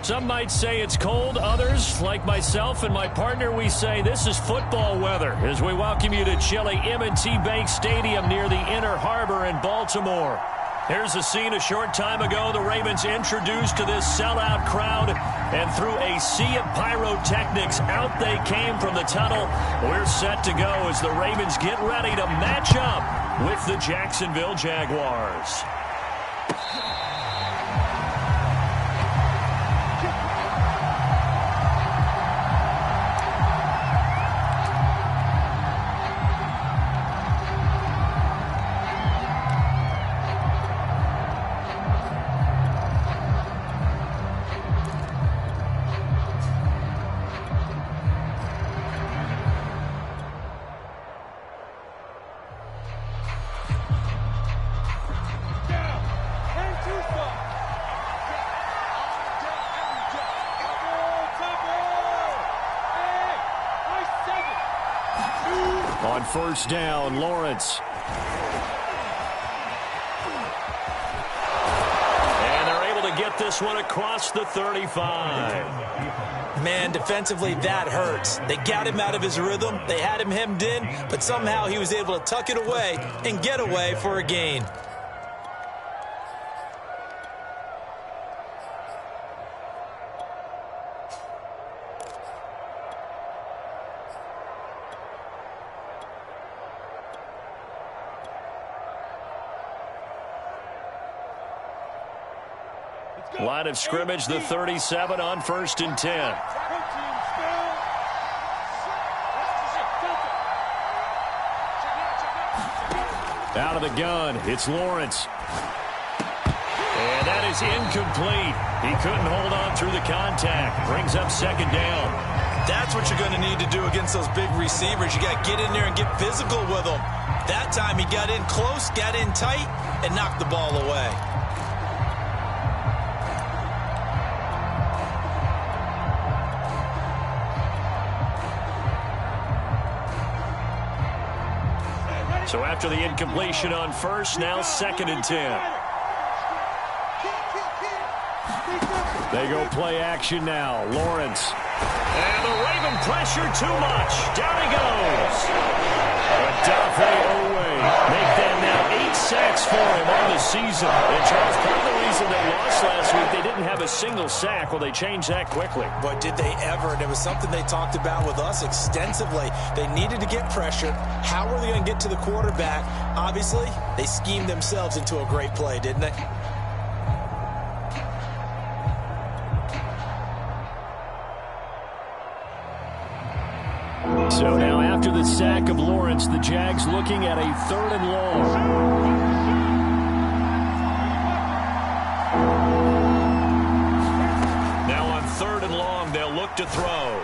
Some might say it's cold. Others, like myself and my partner, we say this is football weather as we welcome you to chilly M&T Bank Stadium near the Inner Harbor in Baltimore. Here's a scene a short time ago. The Ravens introduced to this sellout crowd, and through a sea of pyrotechnics, out they came from the tunnel. We're set to go as the Ravens get ready to match up with the Jacksonville Jaguars. On first down, Lawrence. And they're able to get this one across the 35. Man, defensively, that hurts. They got him out of his rhythm. They had him hemmed in, but somehow he was able to tuck it away and get away for a gain. Line of scrimmage, the 37 on 1st and 10. Out of the gun, it's Lawrence. And that is incomplete. He couldn't hold on through the contact. Brings up 2nd down. That's what you're going to need to do against those big receivers. You got to get in there and get physical with them. That time he got in close, got in tight, and knocked the ball away. So after the incompletion on first, now 2nd and 10. They go play action now. Lawrence. And the Raven pressure too much. Down he goes. Odafe Oweh. Make that now 8 sacks for him on the season. And Charles, part of the reason they lost last week, they didn't have a single sack. Well, they changed that quickly. But did they ever? And it was something they talked about with us extensively. They needed to get pressure. How were they going to get to the quarterback? Obviously, they schemed themselves into a great play, didn't they? So now after the sack of Lawrence, the Jags looking at a 3rd and long. Now on 3rd and long, they'll look to throw.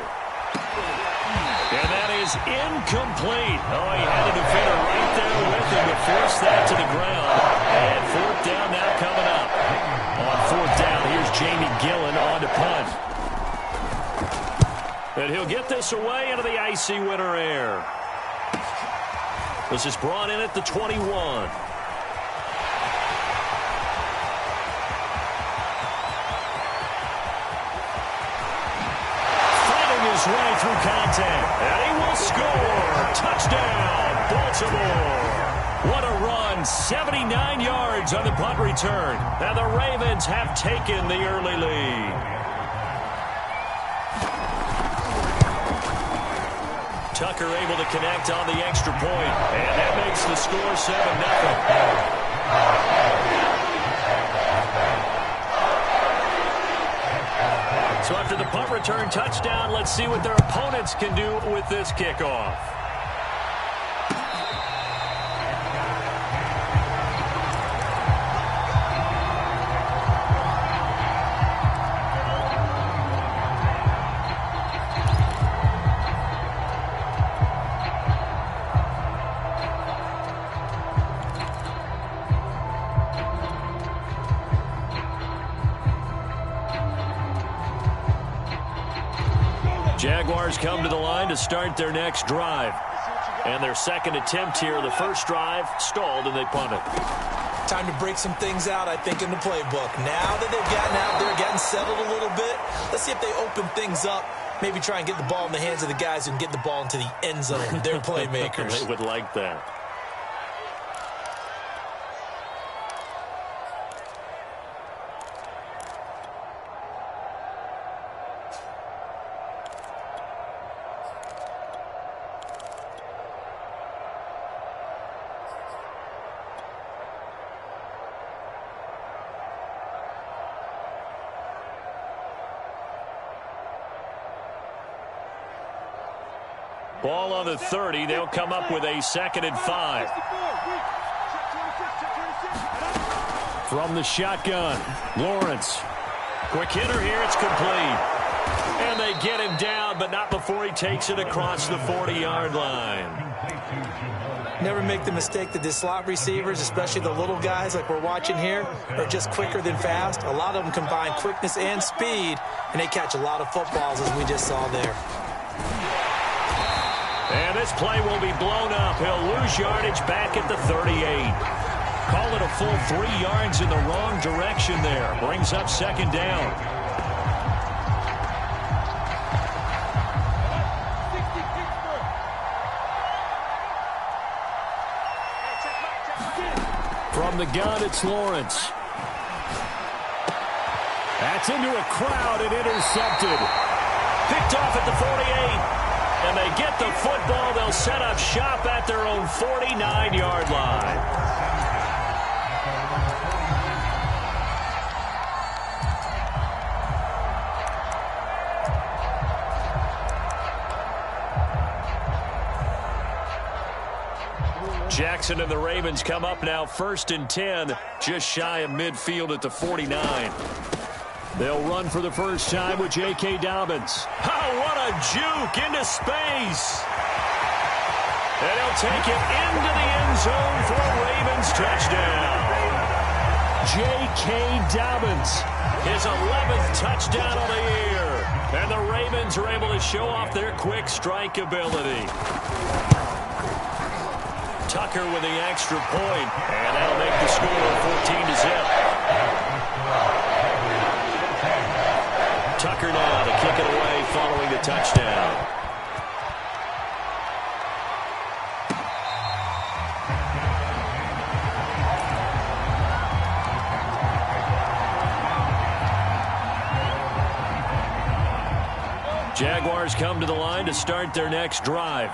And that is incomplete. Oh, he had a defender right there with him to force that to the ground. And 4th down now coming up. On 4th down, here's Jamie Gillen on to punt. And he'll get this away into the icy winter air. This is brought in at the 21. Fighting his way through contact. And he will score. Touchdown, Baltimore. What a run. 79 yards on the punt return. And the Ravens have taken the early lead. Tucker able to connect on the extra point, and that makes the score 7-0. So after the punt return touchdown, let's see what their opponents can do with this kickoff. Jaguars come to the line to start their next drive. And their second attempt here, the first drive, stalled and they punt it. Time to break some things out, I think, in the playbook. Now that they've gotten out there, getting settled a little bit, let's see if they open things up. Maybe try and get the ball in the hands of the guys who can get the ball into the end zone. They're playmakers. They would like that. Ball on the 30. They'll come up with a 2nd and 5. From the shotgun, Lawrence. Quick hitter here. It's complete. And they get him down, but not before he takes it across the 40-yard line. Never make the mistake that the slot receivers, especially the little guys like we're watching here, are just quicker than fast. A lot of them combine quickness and speed, and they catch a lot of footballs, as we just saw there. And this play will be blown up. He'll lose yardage back at the 38. Call it a full 3 yards in the wrong direction there. Brings up 2nd down. From the gun, it's Lawrence. That's into a crowd and intercepted. Picked off at the 48. And they get the football. They'll set up shop at their own 49-yard line. Jackson and the Ravens come up now 1st and 10, just shy of midfield at the 49. They'll run for the first time with J.K. Dobbins. Oh, what a juke into space. And he'll take it into the end zone for a Ravens touchdown. J.K. Dobbins, his 11th touchdown of the year. And the Ravens are able to show off their quick strike ability. Tucker with the extra point, and that'll make the score 14-0. Tucker now to kick it away following the touchdown. Jaguars come to the line to start their next drive.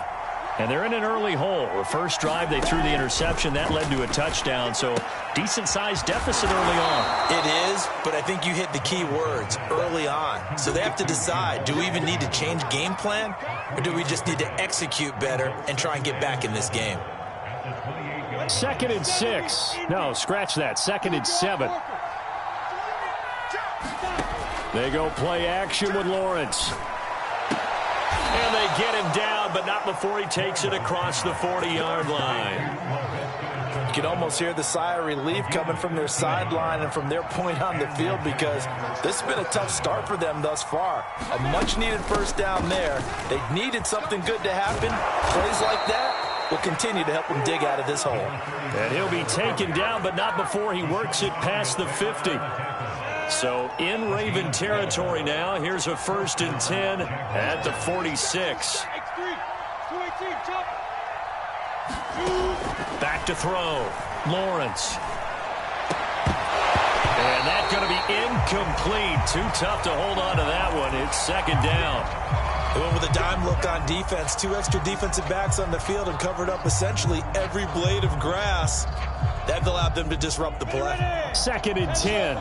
And they're in an early hole. The first drive, they threw the interception. That led to a touchdown, so decent-sized deficit early on. It is, but I think you hit the key words, early on. So they have to decide, do we even need to change game plan, or do we just need to execute better and try and get back in this game? 2nd and 6. No, scratch that. 2nd and 7. They go play action with Lawrence. And they get him down, but not before he takes it across the 40-yard line. You can almost hear the sigh of relief coming from their sideline and from their point on the field, because this has been a tough start for them thus far. A much-needed first down there. They needed something good to happen. Plays like that will continue to help them dig out of this hole. And he'll be taken down, but not before he works it past the 50. So in Raven territory now. Here's a 1st and 10 at the 46. Back to throw. Lawrence. And that's going to be incomplete. Too tough to hold on to that one. It's 2nd down. They went with a dime look on defense. 2 extra defensive backs on the field and covered up essentially every blade of grass. That allowed them to disrupt the play. 2nd and 10.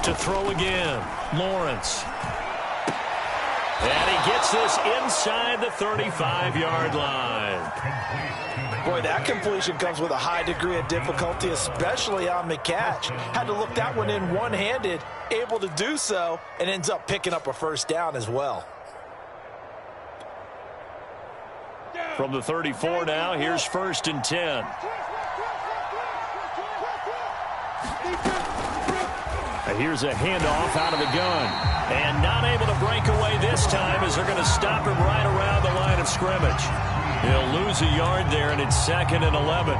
To throw again, Lawrence. And he gets this inside the 35-yard line. Boy, that completion comes with a high degree of difficulty, especially on the catch. Had to look that one in one-handed, able to do so, and ends up picking up a first down as well. From the 34 now, here's 1st and 10. Here's a handoff out of the gun. And not able to break away this time as they're going to stop him right around the line of scrimmage. He'll lose a yard there, and it's 2nd and 11.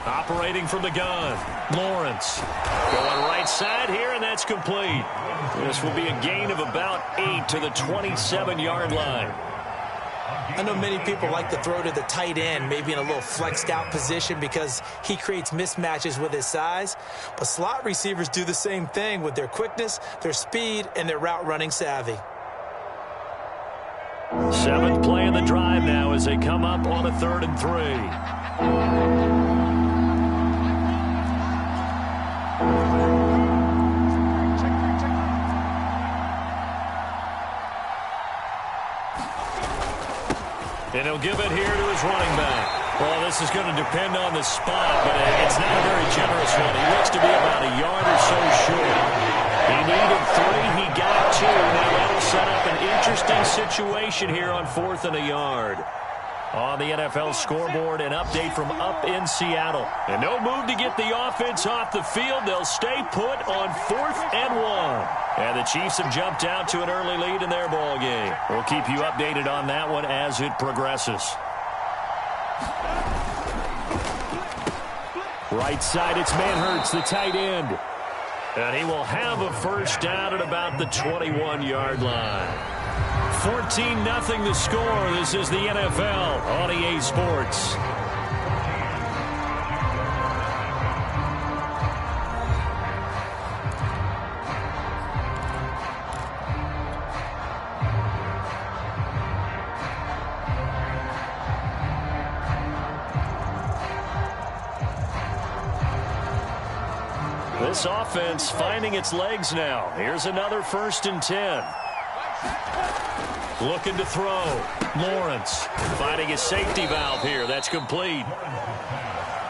Operating from the gun, Lawrence. Going right side here, and that's complete. This will be a gain of about 8 to the 27-yard line. I know many people like to throw to the tight end, maybe in a little flexed out position because he creates mismatches with his size. But slot receivers do the same thing with their quickness, their speed, and their route running savvy. 7th play of the drive now as they come up on a 3rd and 3. And he'll give it here to his running back. Well, this is going to depend on the spot, but it's not a very generous one. He looks to be about a yard or so short. He needed 3. He got 2. Now that'll set up an interesting situation here on 4th and a yard. On the NFL scoreboard, an update from up in Seattle. And no move to get the offense off the field. They'll stay put on 4th and 1. And the Chiefs have jumped out to an early lead in their ball game. We'll keep you updated on that one as it progresses. Right side, it's Manhurts, the tight end. And he will have a first down at about the 21-yard line. 14-0 the score. This is the NFL on EA Sports. This offense finding its legs now. Here's another 1st and 10. Looking to throw. Lawrence finding his safety valve here. That's complete.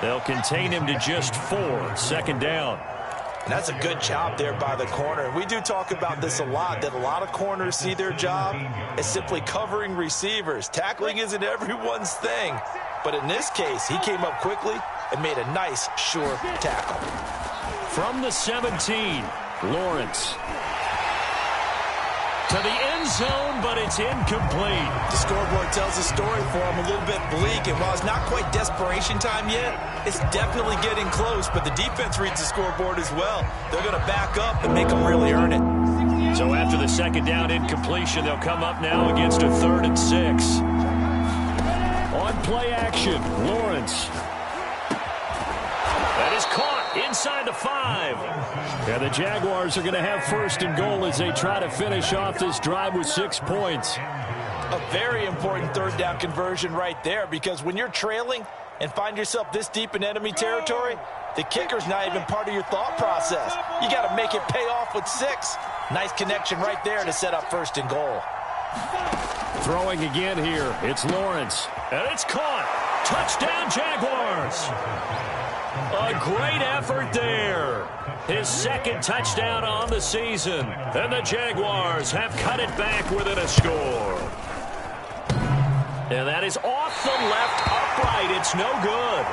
They'll contain him to just 4. 2nd down. And that's a good job there by the corner. We do talk about this a lot, that a lot of corners see their job as simply covering receivers. Tackling isn't everyone's thing. But in this case, he came up quickly and made a nice, sure tackle. From the 17, Lawrence. To the end zone, but it's incomplete. The scoreboard tells a story for him, a little bit bleak, and while it's not quite desperation time yet, it's definitely getting close, but the defense reads the scoreboard as well. They're going to back up and make them really earn it. So after the 2nd down incompletion, they'll come up now against a 3rd and 6. On play action, Lawrence. That is caught inside the 5. And the Jaguars are going to have 1st and goal as they try to finish off this drive with 6 points. A very important 3rd down conversion right there, because when you're trailing and find yourself this deep in enemy territory, the kicker's not even part of your thought process. You got to make it pay off with 6. Nice connection right there to set up 1st and goal. Throwing again here, it's Lawrence. And it's caught. Touchdown, Jaguars. A great effort there. His 2nd touchdown on the season. And the Jaguars have cut it back within a score. And that is off the left upright. It's no good.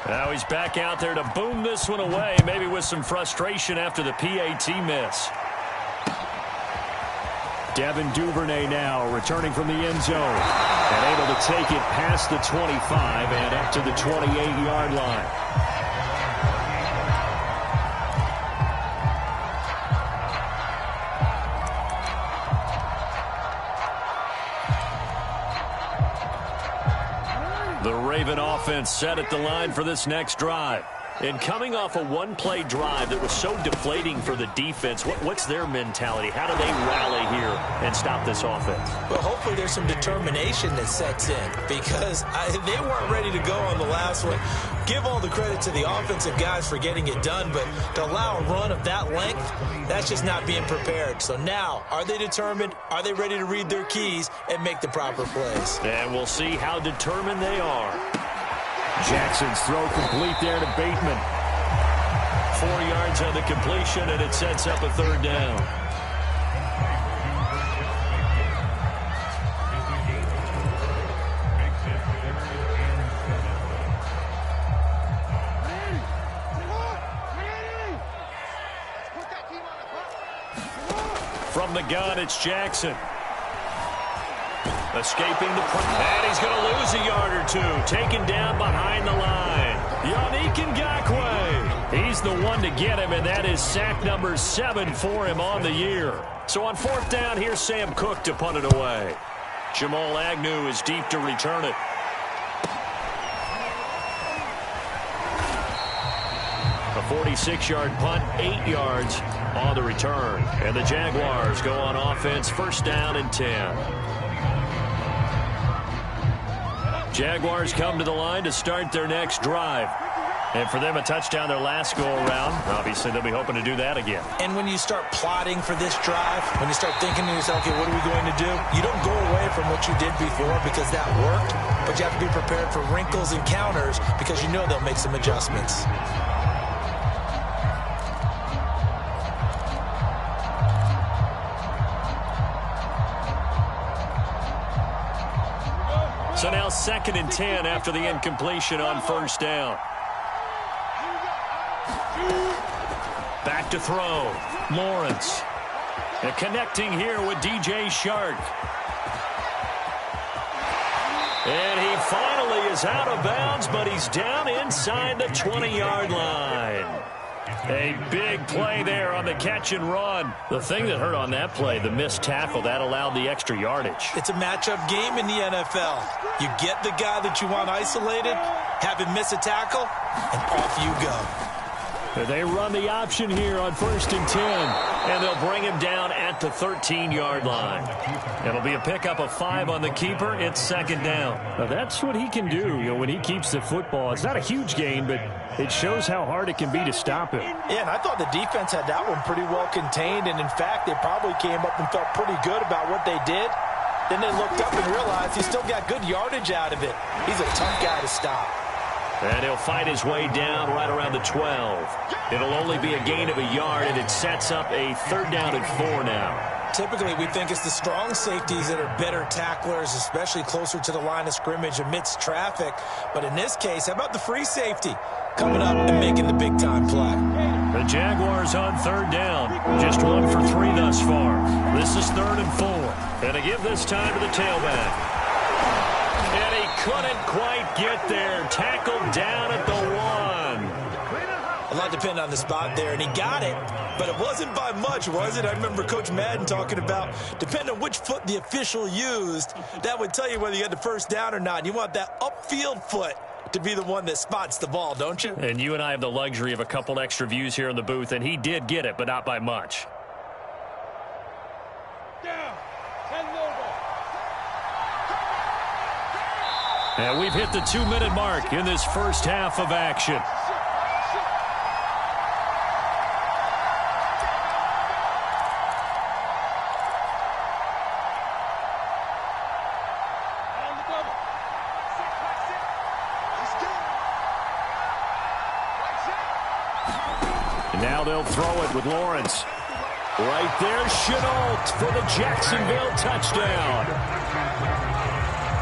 Now he's back out there to boom this one away, maybe with some frustration after the PAT miss. Devin Duvernay now returning from the end zone and able to take it past the 25 and up to the 28-yard line. The Raven offense set at the line for this next drive. And coming off a one-play drive that was so deflating for the defense, what's their mentality? How do they rally here and stop this offense? Well, hopefully there's some determination that sets in, because they weren't ready to go on the last one. Give all the credit to the offensive guys for getting it done, but to allow a run of that length, that's just not being prepared. So now, are they determined? Are they ready to read their keys and make the proper plays? And we'll see how determined they are. Jackson's throw complete there to Bateman. 4 yards on the completion, and it sets up a third down. From the gun, it's Jackson. Escaping the pressure. And he's going to lose a yard or two. Taken down behind the line. Yannick Ngakoue. He's the one to get him, and that is sack number 7 for him on the year. So on 4th down, here's Sam Cook to punt it away. Jamal Agnew is deep to return it. A 46-yard punt, 8 yards on the return. And the Jaguars go on offense, 1st down and 10. Jaguars come to the line to start their next drive. And for them, a touchdown their last go-around. Obviously, they'll be hoping to do that again. And when you start plotting for this drive, when you start thinking to yourself, okay, what are we going to do? You don't go away from what you did before because that worked, but you have to be prepared for wrinkles and counters because you know they'll make some adjustments. So now 2nd and 10 after the incompletion on 1st down. Back to throw. Lawrence. And connecting here with DJ Shark. And he finally is out of bounds, but he's down inside the 20-yard line. A big play there on the catch and run. The thing that hurt on that play, the missed tackle, that allowed the extra yardage. It's a matchup game in the NFL. You get the guy that you want isolated, have him miss a tackle, and off you go. They run the option here on 1st and 10, and they'll bring him down at the 13-yard line. It'll be a pickup of 5 on the keeper. It's 2nd down. Now that's what he can do, when he keeps the football. It's not a huge gain, but it shows how hard it can be to stop him. Yeah, and I thought the defense had that one pretty well contained, and in fact, they probably came up and felt pretty good about what they did. Then they looked up and realized he still got good yardage out of it. He's a tough guy to stop. And he'll fight his way down right around the 12. It'll only be a gain of a yard, and it sets up a 3rd down and 4 now. Typically, we think it's the strong safeties that are better tacklers, especially closer to the line of scrimmage amidst traffic. But in this case, how about the free safety coming up and making the big-time play? The Jaguars on 3rd down. Just 1 for 3 thus far. This is 3rd and 4. And they give this time to the tailback. And he couldn't quite get there. Tackled down at the 1. A lot depended on the spot there, and he got it, but it wasn't by much, was it? I remember Coach Madden talking about, depending on which foot the official used, that would tell you whether you had the 1st down or not. You want that upfield foot to be the one that spots the ball, don't you? And you and I have the luxury of a couple extra views here in the booth, and he did get it, but not by much. And we've hit the 2-minute mark in this first half of action. And now they'll throw it with Lawrence. Right there, Chenault for the Jacksonville touchdown.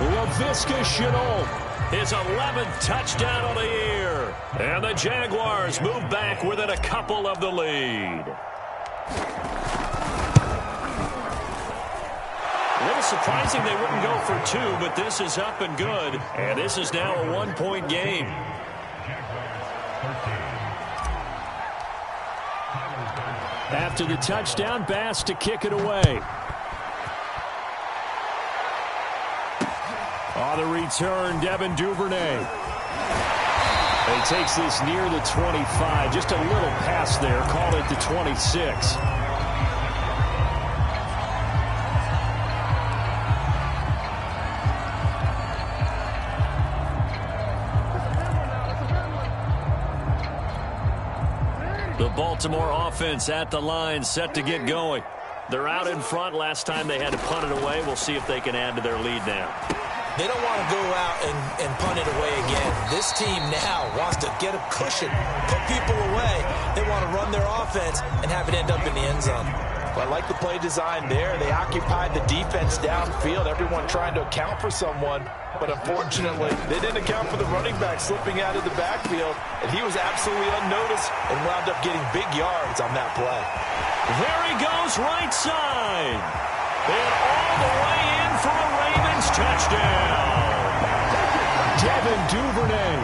LaVisca Chenault, his 11th touchdown of the year. And the Jaguars move back within a couple of the lead. A little surprising they wouldn't go for 2, but this is up and good. And this is now a 1-point game. After the touchdown, Bass to kick it away. On the return, Devin Duvernay. He takes this near the 25. Just a little pass there. Call it the 26. The Baltimore offense at the line, set to get going. They're out in front. Last time they had to punt it away. We'll see if they can add to their lead now. They don't want to go out and punt it away again. This team now wants to get a cushion, put people away. They want to run their offense and have it end up in the end zone. Well, I like the play design there. They occupied the defense downfield, everyone trying to account for someone. But unfortunately, they didn't account for the running back slipping out of the backfield, and he was absolutely unnoticed and wound up getting big yards on that play. There he goes, right side. And all the way in for a Ravens touchdown. Devin Duvernay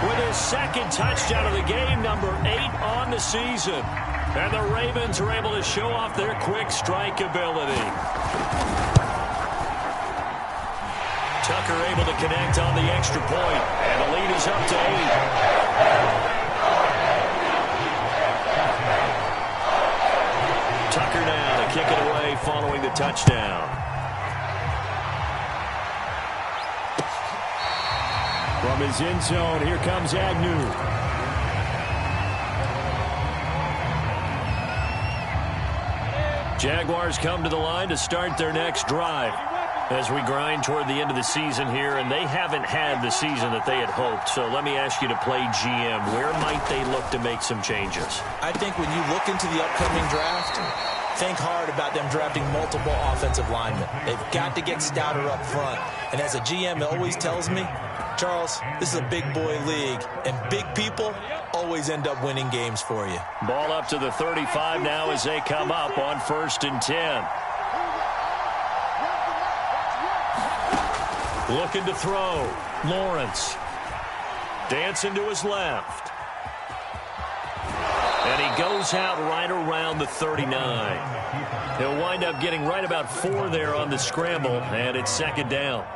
with his second touchdown of the game, number 8 on the season. And the Ravens are able to show off their quick strike ability. Tucker able to connect on the extra point, and the lead is up to 8. Tucker now to kick it away following the touchdown. From his end zone, here comes Agnew. Jaguars come to the line to start their next drive as we grind toward the end of the season here, and they haven't had the season that they had hoped. So let me ask you to play GM. Where might they look to make some changes? I think when you look into the upcoming draft, think hard about them drafting multiple offensive linemen. They've got to get stouter up front. And as a GM always tells me, Charles, this is a big boy league, and big people always end up winning games for you. Ball up to the 35 now as they come up on 1st and 10. Looking to throw. Lawrence. Dancing to his left. And he goes out right around the 39. He'll wind up getting right about 4 there on the scramble, and it's 2nd down.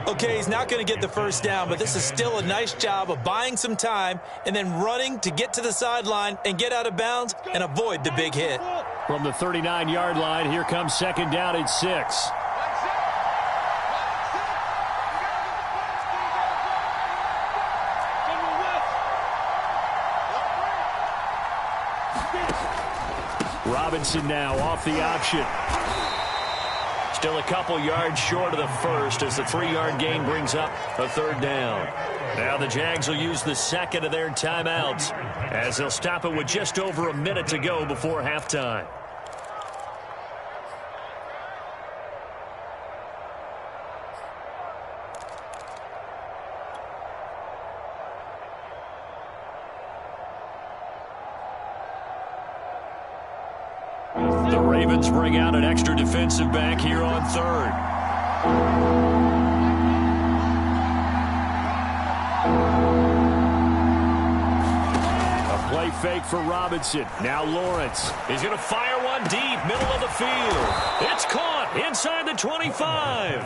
Okay, he's not going to get the first down, but this is still a nice job of buying some time and then running to get to the sideline and get out of bounds and avoid the big hit. From the 39-yard line, here comes 2nd down at 6. Robinson now off the option. Still a couple yards short of the first as the 3-yard gain brings up a 3rd down. Now the Jags will use the 2nd of their timeouts as they'll stop it with just over a minute to go before halftime. The Ravens bring out an extra defensive back here on 3rd. A play fake for Robinson. Now Lawrence. He's going to fire one deep, middle of the field. It's caught inside the 25.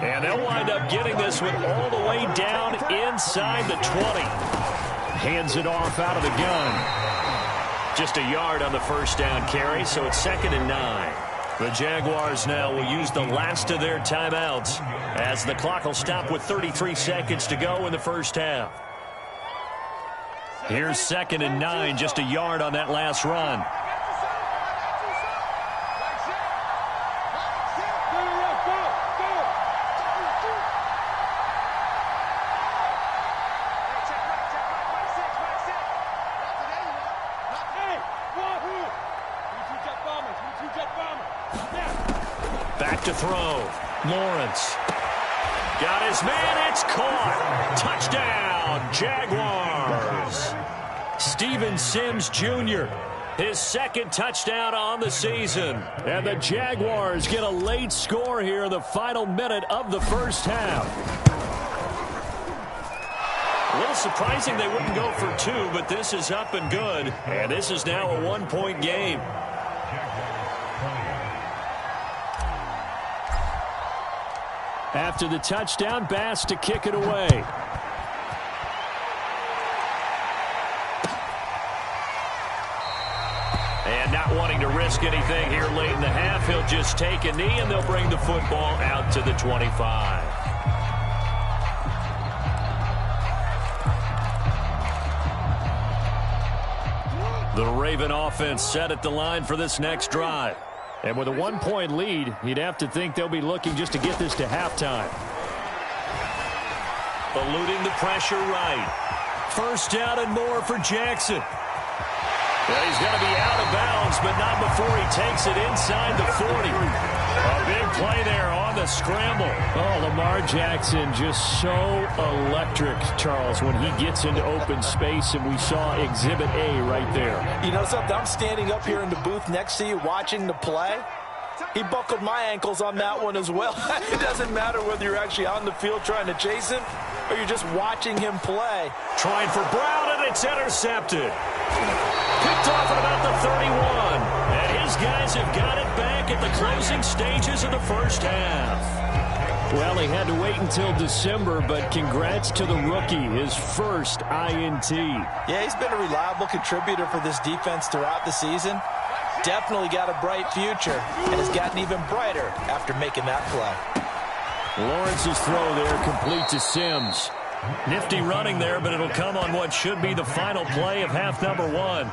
And they'll wind up getting this one all the way down inside the 20. Hands it off out of the gun. Just a yard on the first down carry, so it's 2nd and 9. The Jaguars now will use the last of their timeouts as the clock will stop with 33 seconds to go in the first half. Here's 2nd and 9, just a yard on that last run. Back to throw. Lawrence. Got his man. It's caught. Touchdown, Jaguars. Steven Sims Jr., his 2nd touchdown on the season. And the Jaguars get a late score here in the final minute of the first half. A little surprising they wouldn't go for 2, but this is up and good. And this is now a 1-point game. After the touchdown, Bass to kick it away. And not wanting to risk anything here late in the half, he'll just take a knee, and they'll bring the football out to the 25. The Raven offense set at the line for this next drive. And with a 1-point lead, you'd have to think they'll be looking just to get this to halftime. eluding the pressure right. First down and more for Jackson. Well, he's going to be out of bounds, but not before he takes it inside the 40. A big play there on the scramble. Oh, Lamar Jackson just so electric, Charles, when he gets into open space, and we saw Exhibit A right there. You know something? I'm standing up here in the booth next to you watching the play. He buckled my ankles on that one as well. It doesn't matter whether you're actually on the field trying to chase him or you're just watching him play. Trying for Brown, and it's intercepted. Picked off at about the 31. And his guys have got it back at the closing stages of the first half. Well, he had to wait until December, but congrats to the rookie, his first INT. Yeah, he's been a reliable contributor for this defense throughout the season. Definitely got a bright future and has gotten even brighter after making that play. Lawrence's throw there complete to Sims. Nifty running there, but it'll come on what should be the final play of half number 1.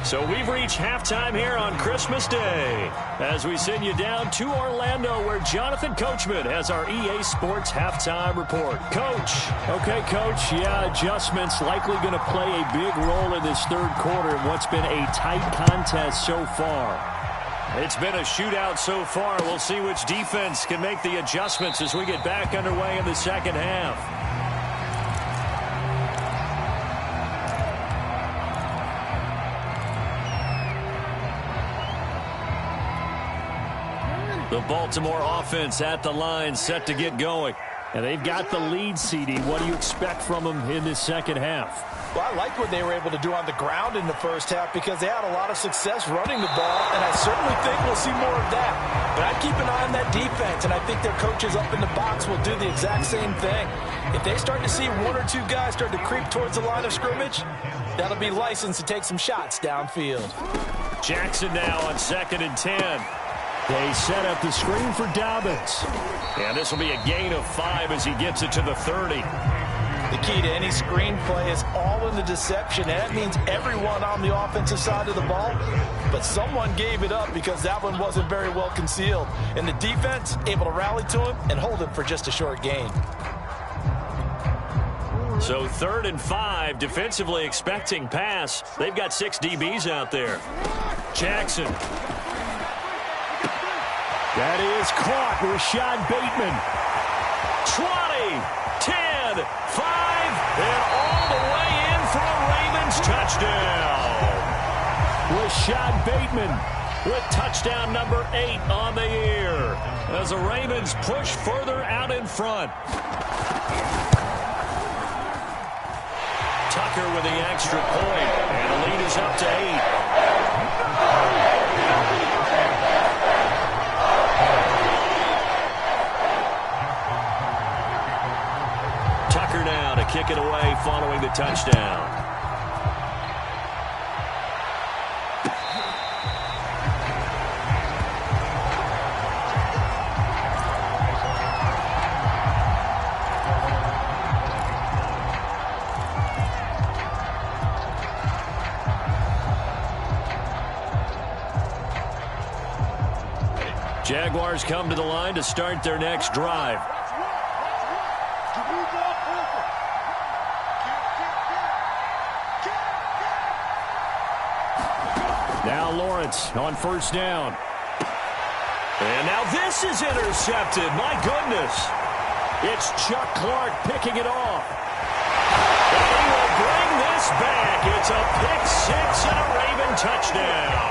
So we've reached halftime here on Christmas Day as we send you down to Orlando, where Jonathan Coachman has our EA Sports halftime report. Coach. Okay, Coach. Yeah, adjustments likely going to play a big role in this third quarter in what's been a tight contest so far. It's been a shootout so far. We'll see which defense can make the adjustments as we get back underway in the second half. The Baltimore offense at the line, set to get going. And they've got the lead, CD. What do you expect from them in this second half? Well, I like what they were able to do on the ground in the first half because they had a lot of success running the ball, and I certainly think we'll see more of that. But I'd keep an eye on that defense, and I think their coaches up in the box will do the exact same thing. If they start to see one or two guys start to creep towards the line of scrimmage, that'll be licensed to take some shots downfield. Jackson now on 2nd and 10. They set up the screen for Dobbins. And this will be a gain of 5 as he gets it to the 30. The key to any screen play is all in the deception. And that means everyone on the offensive side of the ball. But someone gave it up because that one wasn't very well concealed. And the defense able to rally to him and hold him for just a short gain. So 3rd and 5, defensively expecting pass. They've got 6 DBs out there. Jackson. That is caught. Rashad Bateman. 20, 10, 5, and all the way in for a Ravens touchdown. Rashad Bateman with touchdown number 8 on the year as the Ravens push further out in front. Tucker with the extra point, and the lead is up to 8. Kick it away following the touchdown. Jaguars come to the line to start their next drive. Now Lawrence on 1st down. And now this is intercepted. My goodness. It's Chuck Clark picking it off. And he will bring this back. It's a pick 6 and a Raven touchdown.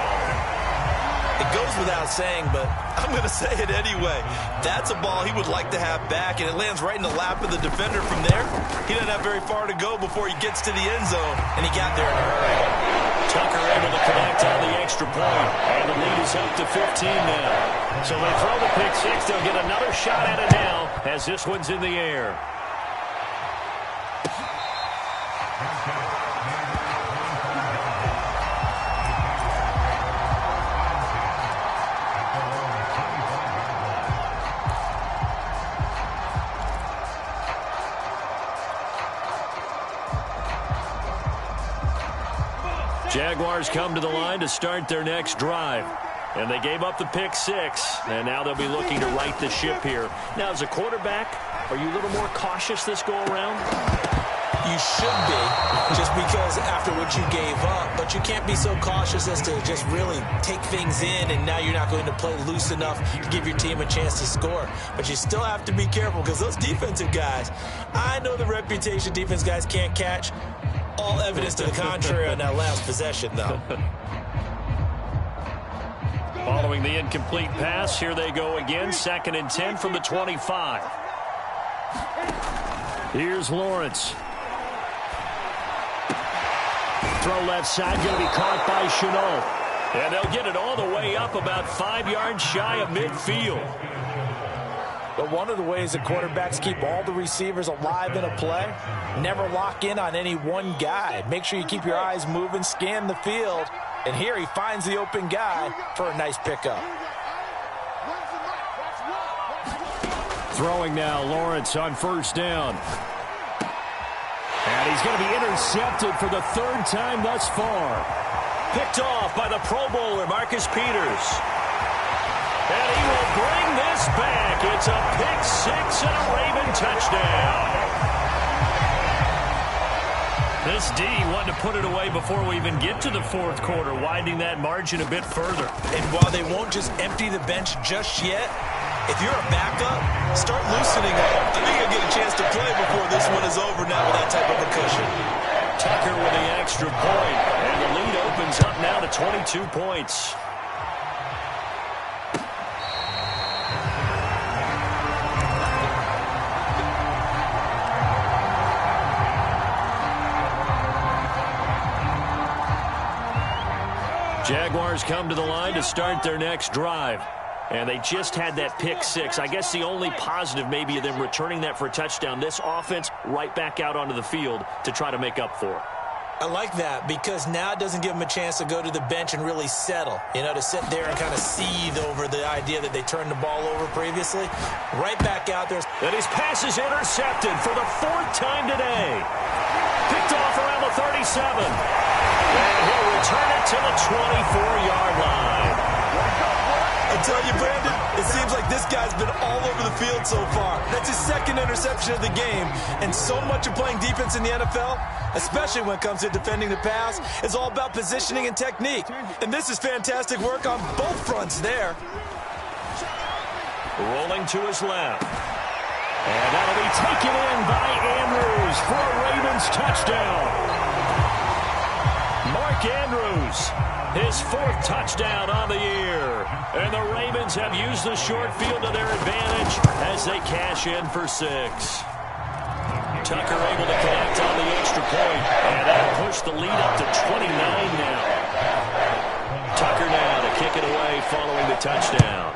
It goes without saying, but I'm going to say it anyway. That's a ball he would like to have back, and it lands right in the lap of the defender from there. He doesn't have very far to go before he gets to the end zone, and he got there in a hurry. Tucker able to connect on the extra point, and the lead is up to 15 now. So they throw the pick 6. They'll get another shot at it now as this one's in the air. Jaguars come to the line to start their next drive. And they gave up the pick six, and now they'll be looking to right the ship here. Now, as a quarterback, are you a little more cautious this go-around? You should be, just because after what you gave up, but you can't be so cautious as to just really take things in, and now you're not going to play loose enough to give your team a chance to score. But you still have to be careful, because those defensive guys, I know the reputation defense guys can't catch. All evidence to the contrary on that last possession, though. Following the incomplete pass, here they go again, 2nd and 10 from the 25. Here's Lawrence. Throw left side, going to be caught by Chenault. And they'll get it all the way up about 5 yards shy of midfield. But one of the ways that quarterbacks keep all the receivers alive in a play, never lock in on any one guy. Make sure you keep your eyes moving, scan the field. And here he finds the open guy for a nice pickup. Throwing now, Lawrence on 1st down. And he's going to be intercepted for the 3rd time thus far. Picked off by the Pro Bowler, Marcus Peters. And he will bring this back. It's a pick six and a Raven touchdown. This D wanted to put it away before we even get to the 4th quarter, widening that margin a bit further. And while they won't just empty the bench just yet, if you're a backup, start loosening up. I think you'll get a chance to play before this one is over now with that type of a cushion. Tucker with the extra point, and the lead opens up now to 22 points. Jaguars come to the line to start their next drive. And they just had that pick six. I guess the only positive maybe of them returning that for a touchdown. This offense right back out onto the field to try to make up for it. I like that because now it doesn't give them a chance to go to the bench and really settle. You know, to sit there and kind of seethe over the idea that they turned the ball over previously. Right back out there. And his pass is intercepted for the 4th time today. Picked off around the 37. And he'll return it to the 24-yard line. I tell you, Brandon, it seems like this guy's been all over the field so far. That's his 2nd interception of the game. And so much of playing defense in the NFL, especially when it comes to defending the pass, is all about positioning and technique. And this is fantastic work on both fronts there. Rolling to his left. And that'll be taken in by Andrews for a Ravens touchdown. Mark Andrews, his 4th touchdown on the year. And the Ravens have used the short field to their advantage as they cash in for 6. Tucker able to connect on the extra point. And that'll push the lead up to 29 now. Tucker now to kick it away following the touchdown.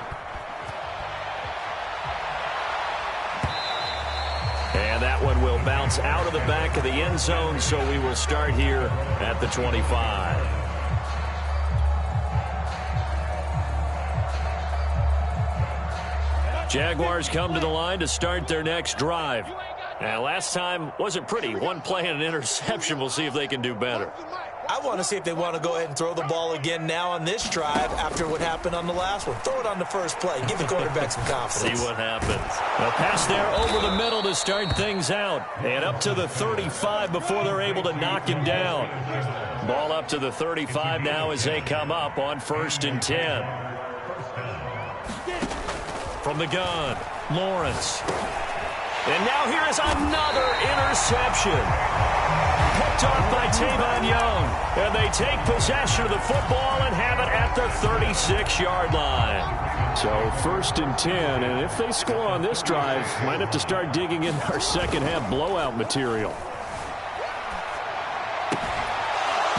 And that one will bounce out of the back of the end zone, so we will start here at the 25. Jaguars come to the line to start their next drive. And last time wasn't pretty. One play and an interception. We'll see if they can do better. I want to see if they want to go ahead and throw the ball again now on this drive after what happened on the last one. Throw it on the first play. Give the quarterback some confidence. See what happens. A pass there over the middle to start things out. And up to the 35 before they're able to knock him down. Ball up to the 35 now as they come up on 1st and 10. From the gun, Lawrence. And now here is another interception. Picked off by Tavon Young. And they take possession of the football and have it at the 36-yard line. So 1st and 10. And if they score on this drive, might have to start digging in our second-half blowout material.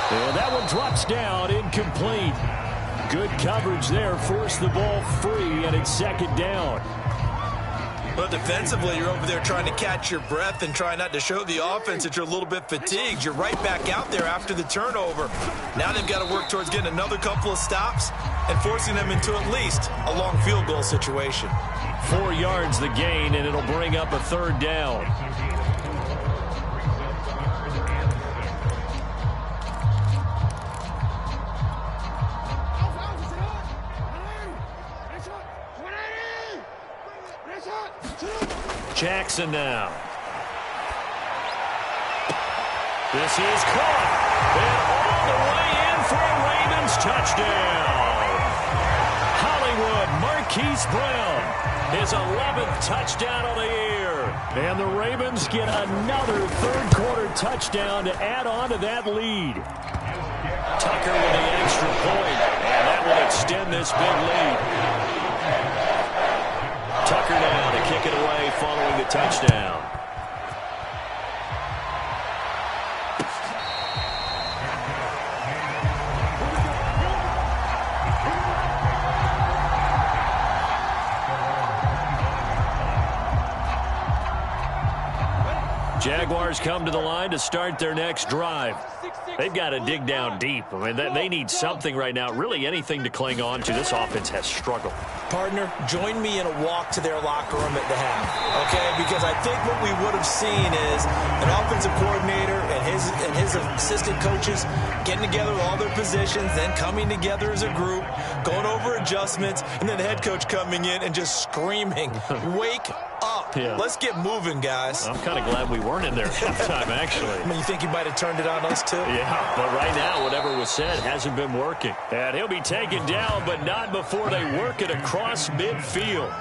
And that one drops down, incomplete. Good coverage there, forced the ball free, and it's 2nd down. Well, defensively, you're over there trying to catch your breath and try not to show the offense that you're a little bit fatigued. You're right back out there after the turnover. Now they've got to work towards getting another couple of stops and forcing them into at least a long field goal situation. 4 yards the gain, and it'll bring up a 3rd down. Jackson now. This is caught. And all the way in for a Ravens touchdown. Hollywood Marquise Brown, his 11th touchdown of the year. And the Ravens get another third-quarter touchdown to add on to that lead. Tucker with the extra point, and that will extend this big lead. Tucker now to kick it away following the touchdown. Jaguars come to the line to start their next drive. They've got to dig down deep. I mean, they need something right now, really anything to cling on to. This offense has struggled. Partner, join me in a walk to their locker room at the half, okay? Because I think what we would have seen is an offensive coordinator and his assistant coaches getting together with all their positions, then coming together as a group, going over adjustments, and then the head coach coming in and just screaming, wake up. Yeah. Let's get moving, guys. I'm kind of glad we weren't in there at halftime, actually. I mean, you think he might have turned it on us, too? Yeah, but right now, whatever was said hasn't been working. And he'll be taken down, but not before they work it across midfield.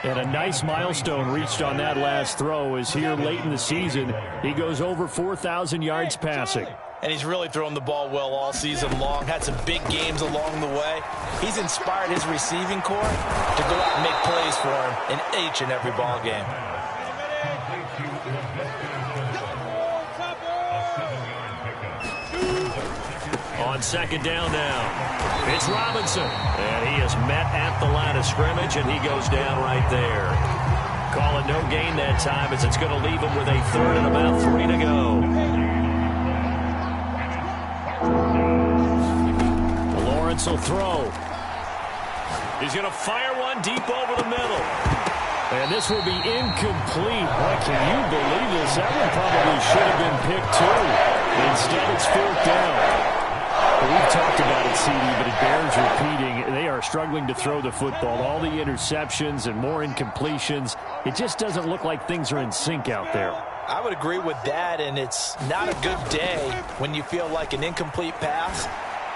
And a nice milestone reached on that last throw is here late in the season. He goes over 4,000 yards passing. And he's really thrown the ball well all season long. Had some big games along the way. He's inspired his receiving corps to go out and make plays for him in each and every ball game. On second down now, it's Robinson. And he is met at the line of scrimmage, and he goes down right there. Call it no gain that time as it's going to leave him with a third and about 3 to go. Lawrence will throw. He's going to fire one deep over the middle. And this will be incomplete. Boy, can you believe this? That one probably should have been picked too. Instead, it's 4th down. We've talked about it, CD, but it bears repeating. They are struggling to throw the football. All the interceptions and more incompletions. It just doesn't look like things are in sync out there. I would agree with that, and it's not a good day when you feel like an incomplete pass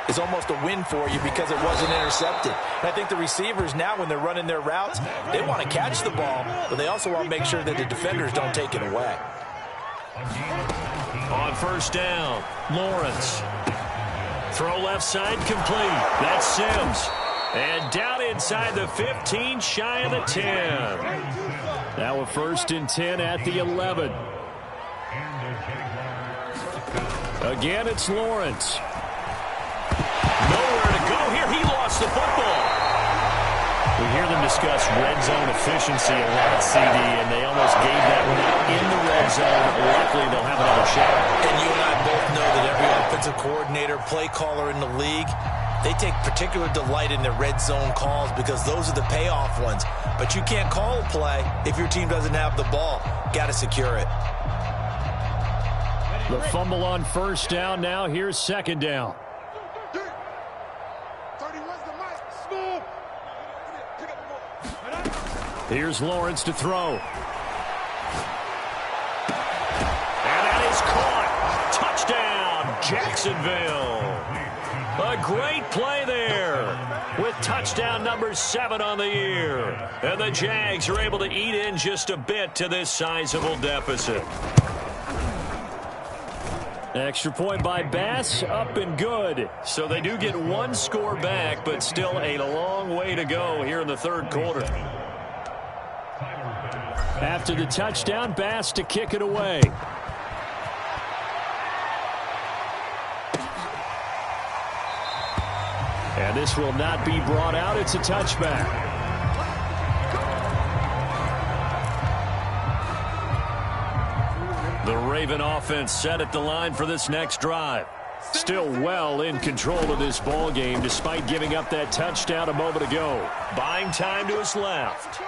is almost a win for you because it wasn't intercepted. And I think the receivers now, when they're running their routes, they want to catch the ball, but they also want to make sure that the defenders don't take it away. On first down, Lawrence. Throw left side complete. That's Sims. And down inside the 15, shy of the 10. Now a 1st and 10 at the 11. Again, it's Lawrence. Nowhere to go here. He lost the football. We hear them discuss red zone efficiency a lot, CD, and they almost gave that one up in the red zone. Luckily, they'll have another shot. And you and I both know that every offensive coordinator, play caller in the league, they take particular delight in their red zone calls because those are the payoff ones. But you can't call a play if your team doesn't have the ball. Got to secure it. The fumble on first down now. Here's second down. Here's Lawrence to throw. And that is caught. Touchdown, Jacksonville. A great play there with touchdown number 7 on the year. And the Jags are able to eat in just a bit to this sizable deficit. Extra point by Bass, up and good. So they do get one score back, but still a long way to go here in the third quarter. After the touchdown, Bass to kick it away. And this will not be brought out. It's a touchback. The Raven offense set at the line for this next drive. Still well in control of this ball game despite giving up that touchdown a moment ago. Buying time to his left.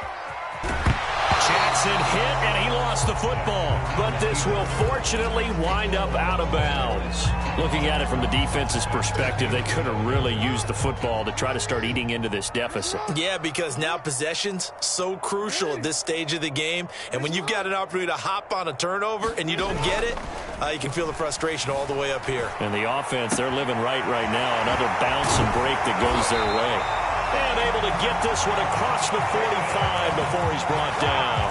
Jackson hit, and he lost the football. But this will fortunately wind up out of bounds. Looking at it from the defense's perspective, they could have really used the football to try to start eating into this deficit. Yeah, because now possession's so crucial at this stage of the game. And when you've got an opportunity to hop on a turnover and you don't get it, you can feel the frustration all the way up here. And the offense, they're living right now. Another bounce and break that goes their way. And able to get this one across the 45 before he's brought down.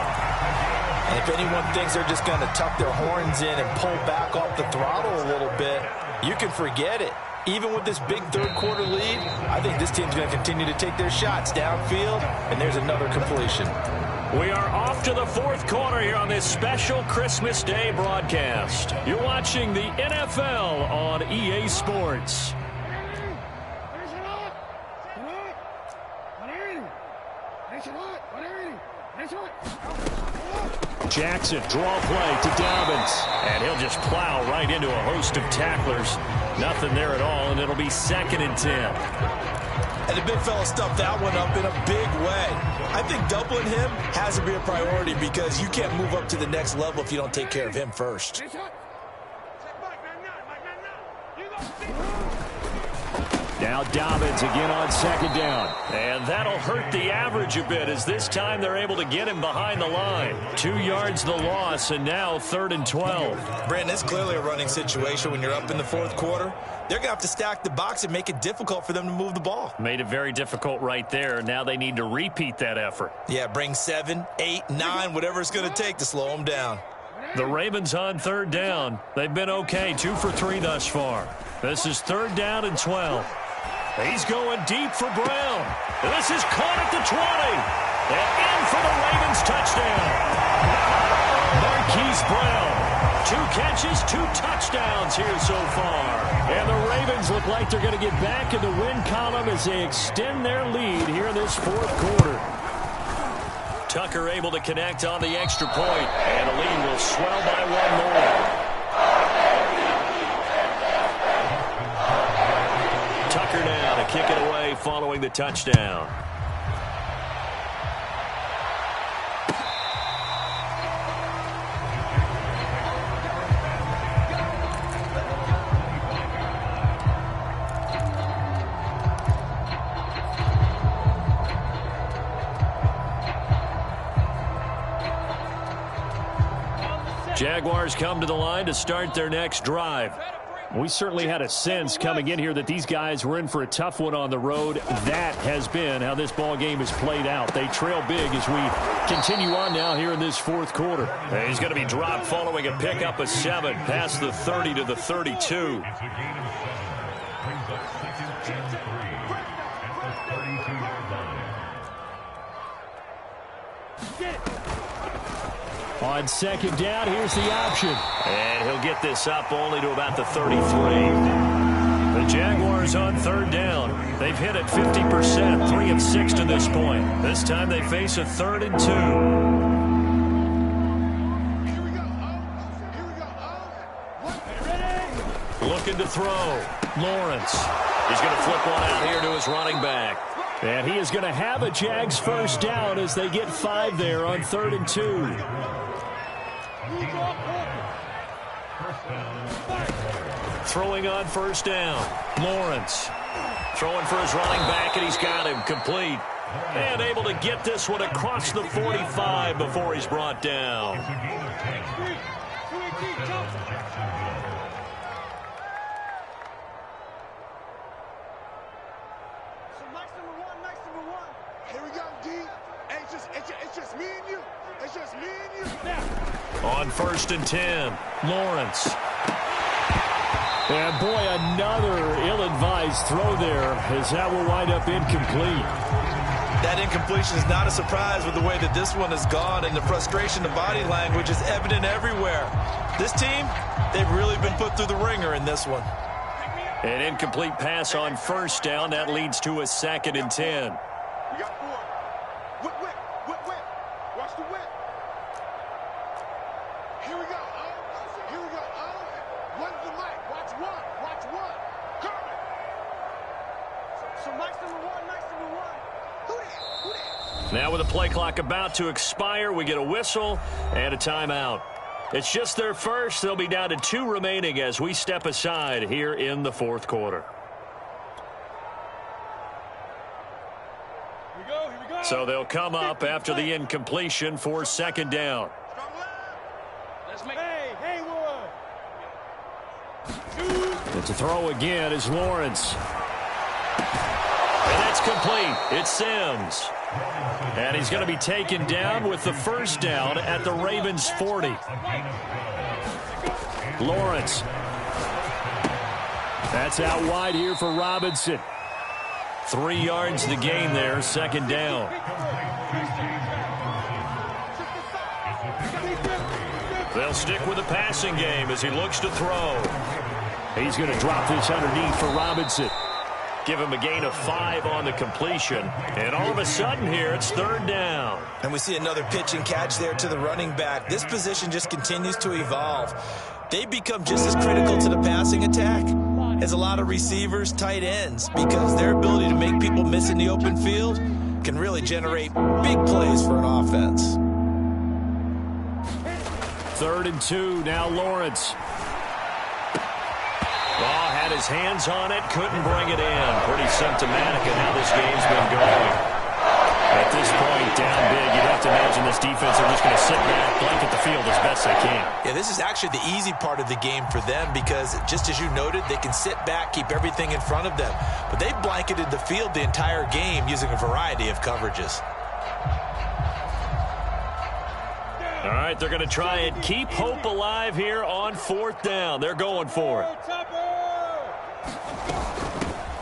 And if anyone thinks they're just going to tuck their horns in and pull back off the throttle a little bit, you can forget it. Even with this big third-quarter lead, I think this team's going to continue to take their shots downfield, and there's another completion. We are off to the fourth quarter here on this special Christmas Day broadcast. You're watching the NFL on EA Sports. Jackson, draw play to Dobbins. And he'll just plow right into a host of tacklers. Nothing there at all, and it'll be 2nd and 10. And the big fella stuffed that one up in a big way. I think doubling him has to be a priority because you can't move up to the next level if you don't take care of him first. Now Dobbins again on 2nd down. And that'll hurt the average a bit as this time they're able to get him behind the line. 2 yards the loss, and now 3rd and 12. Brandon, it's clearly a running situation when you're up in the fourth quarter. They're going to have to stack the box and make it difficult for them to move the ball. Made it very difficult right there. Now they need to repeat that effort. Yeah, bring 7, 8, 9, whatever it's going to take to slow them down. The Ravens on 3rd down. They've been okay, 2 for 3 thus far. This is 3rd down and 12. He's going deep for Brown. This is caught at the 20. And in for the Ravens touchdown. Marquise Brown. 2 catches, 2 touchdowns here so far. And the Ravens look like they're going to get back in the win column as they extend their lead here in this fourth quarter. Tucker able to connect on the extra point. And the lead will swell by 1 more. Tucker now to kick it away following the touchdown. Jaguars come to the line to start their next drive. We certainly had a sense coming in here that these guys were in for a tough one on the road. That has been how this ball game has played out. They trail big as we continue on now here in this fourth quarter. He's going to be dropped following a pickup of 7 past the 30 to the 32. On 2nd down, here's the option. And he'll get this up only to about the 33. The Jaguars on 3rd down. They've hit it 50%, 3 of 6 to this point. This time they face a 3rd and 2. Looking to throw. Lawrence. He's going to flip one out here to his running back. And he is going to have a Jags first down as they get 5 there on 3rd and 2. Throwing on 1st down. Lawrence throwing for his running back, and he's got him complete. And able to get this one across the 45 before he's brought down. Here we go, D. It's just me and you. It's just me and you. On 1st and 10, Lawrence. And boy, another ill-advised throw there as that will wind up incomplete. That incompletion is not a surprise with the way that this one has gone, and the frustration, the body language is evident everywhere. This team, they've really been put through the ringer in this one. An incomplete pass on 1st down. That leads to a 2nd and 10. We got 4. Whip. Watch the whip. Here we go. Run the mic. Watch one. Coming. So Mike's number one. Who that? Now with the play clock about to expire, we get a whistle and a timeout. It's just their first. They'll be down to 2 remaining as we step aside here in the fourth quarter. Here we go. So they'll come up after the incompletion for second down. Hey, And to throw again is Lawrence. And that's complete. It's Sims. And he's going to be taken down with the first down at the Ravens' 40. Lawrence. That's out wide here for Robinson. 3 yards the gain there, second down. They'll stick with the passing game as he looks to throw. He's going to drop this underneath for Robinson. Give him a gain of 5 on the completion. And all of a sudden here, it's third down. And we see another pitch and catch there to the running back. This position just continues to evolve. They become just as critical to the passing attack as a lot of receivers, tight ends, because their ability to make people miss in the open field can really generate big plays for an offense. 3rd and 2, now Lawrence. Well, had his hands on it, couldn't bring it in. Pretty symptomatic of how this game's been going. At this point, down big, you'd have to imagine this defense are just going to sit back, blanket the field as best they can. Yeah, this is actually the easy part of the game for them because, just as you noted, they can sit back, keep everything in front of them. But they blanketed the field the entire game using a variety of coverages. All right, they're going to try and keep hope alive here on 4th down. They're going for it.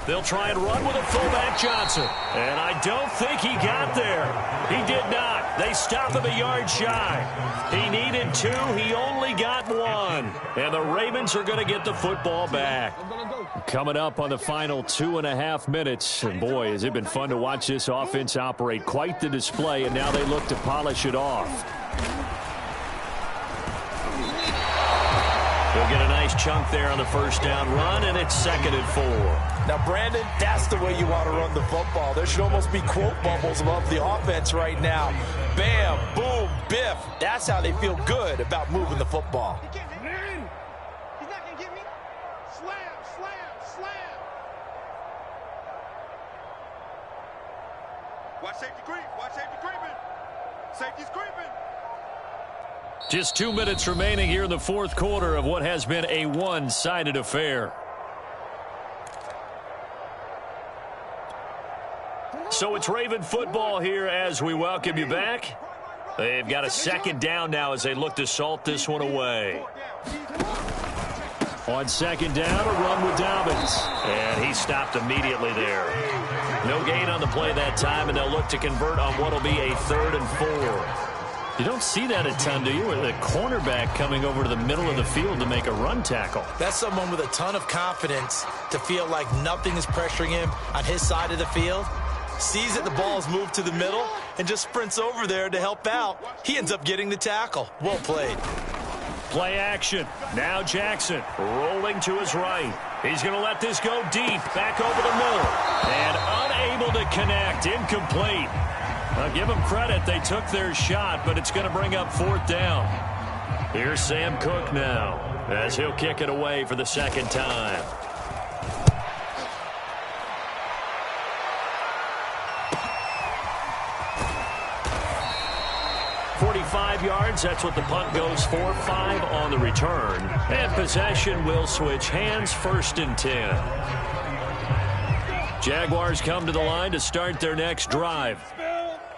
They'll try and run with a fullback, Johnson. And I don't think he got there. He did not. They stop him a yard shy. He needed 2. He only got 1. And the Ravens are going to get the football back. Coming up on the final 2.5 minutes. And boy, has it been fun to watch this offense operate. Quite the display, and now they look to polish it off. They'll get a nice chunk there on the first down run, and it's 2nd and 4. Now, Brandon, that's the way you want to run the football. There should almost be quote bubbles above the offense right now. Bam, boom, biff. That's how they feel good about moving the football. He's not going to get me. Slam, slam, slam. Watch safety creep. Watch safety creeping. Safety's creeping. Just 2 minutes remaining here in the fourth quarter of what has been a one-sided affair. So it's Raven football here as we welcome you back. They've got a second down now as they look to salt this one away. On second down, a run with Dobbins. And he stopped immediately there. No gain on the play that time, and they'll look to convert on what will be a 3rd and 4. You don't see that a ton, do you? With a cornerback coming over to the middle of the field to make a run tackle. That's someone with a ton of confidence to feel like nothing is pressuring him on his side of the field. Sees that the ball is moved to the middle and just sprints over there to help out. He ends up getting the tackle. Well played. Play action. Now Jackson rolling to his right. He's going to let this go deep. Back over the middle. And unable to connect. Incomplete. I'll give them credit. They took their shot, but it's going to bring up 4th down. Here's Sam Cook now as he'll kick it away for the second time. "45 yards, that's what the punt goes for. 5 on the return. And possession will switch hands, 1st and 10. Jaguars come to the line to start their next drive.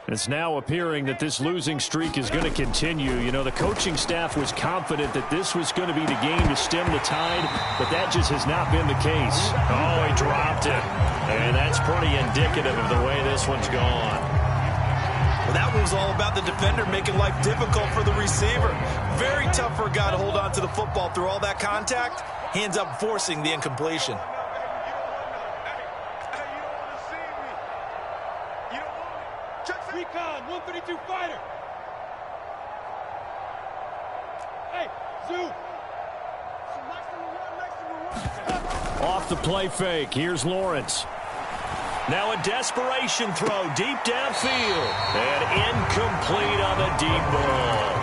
It's now appearing that this losing streak is going to continue. You know, the coaching staff was confident that this was going to be the game to stem the tide, but that just has not been the case. Oh, he dropped it. And that's pretty indicative of the way this one's gone. Well, that was all about the defender making life difficult for the receiver. Very tough for a guy to hold on to the football through all that contact. He ends up forcing the incompletion. Recon, 132 fighter. Hey, Zoo. Off the play fake, here's Lawrence. Now a desperation throw deep downfield. And incomplete on the deep ball.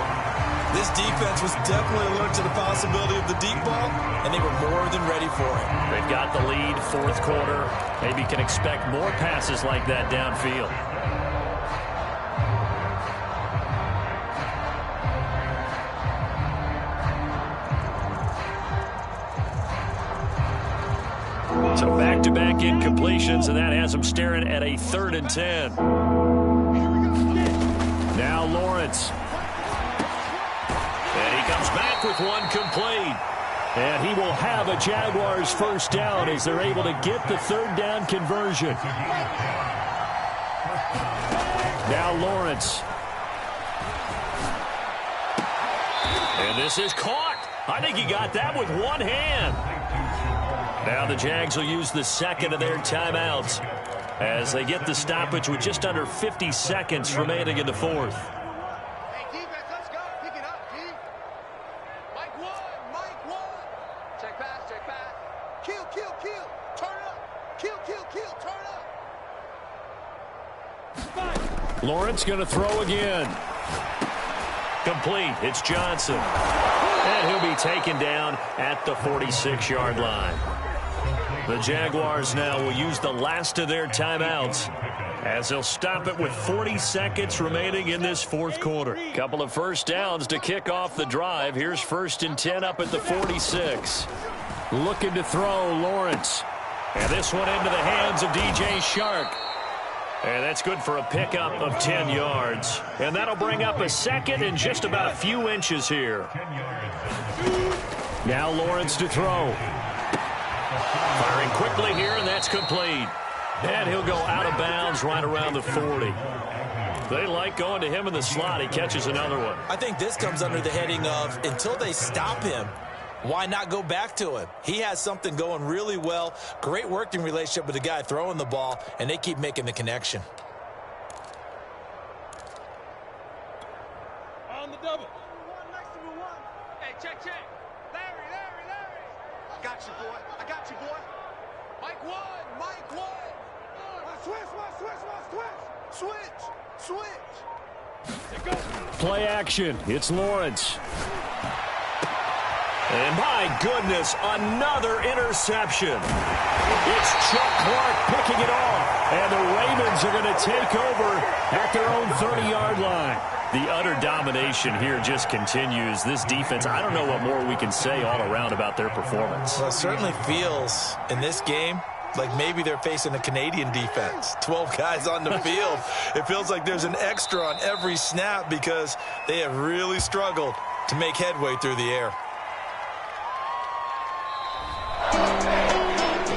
This defense was definitely alert to the possibility of the deep ball, and they were more than ready for it. They've got the lead, fourth quarter. Maybe can expect more passes like that downfield. So back-to-back incompletions, and that has them staring at a 3rd and 10. Now Lawrence. And he comes back with one complete. And he will have a Jaguars first down as they're able to get the 3rd down conversion. Now Lawrence. And this is caught. I think he got that with one hand. Now the Jags will use the second of their timeouts as they get the stoppage with just under 50 seconds remaining in the fourth. Hey, defense, let's go. Pick it up, G. Mike one. Check pass. Kill. Turn up. Kill. Turn up. Lawrence going to throw again. Complete. It's Johnson. And he'll be taken down at the 46-yard line. The Jaguars now will use the last of their timeouts as they'll stop it with 40 seconds remaining in this fourth quarter. Couple of first downs to kick off the drive. Here's 1st and 10 up at the 46. Looking to throw, Lawrence. And this one into the hands of DJ Shark. And that's good for a pickup of 10 yards. And that'll bring up a second and just about a few inches here. Now Lawrence to throw. Firing quickly here, and that's complete. And he'll go out of bounds right around the 40. They like going to him in the slot. He catches another one. I think this comes under the heading of until they stop him, why not go back to him? He has something going really well. Great working relationship with the guy throwing the ball, and they keep making the connection. On the double. Hey, check. Larry. I got you, boy. Mike one. Switch. Play action. It's Lawrence. And my goodness, another interception. It's Chuck Clark picking it off. And the Ravens are going to take over at their own 30-yard line. The utter domination here just continues. This defense, I don't know what more we can say all around about their performance. Well, it certainly feels in this game like maybe they're facing a Canadian defense. 12 guys on the field. It feels like there's an extra on every snap because they have really struggled to make headway through the air.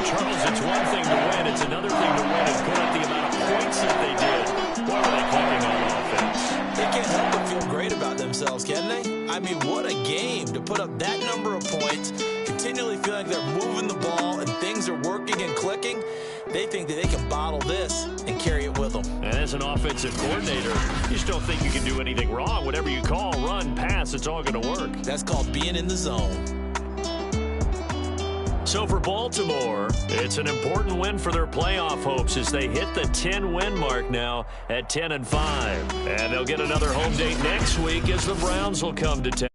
Charles, it's one thing to win. It's another thing to win and put up the amount of points that they did. What were they clicking on offense? They can't help but feel great about themselves, can they? I mean, what a game to put up that number of points, continually feeling like they're moving the ball and things are working and clicking. They think that they can bottle this and carry it with them. And as an offensive coordinator, you just don't think you can do anything wrong. Whatever you call, run, pass, it's all going to work. That's called being in the zone. So for Baltimore, it's an important win for their playoff hopes as they hit the 10-win mark now at 10-5. And they'll get another home date next week as the Browns will come to town.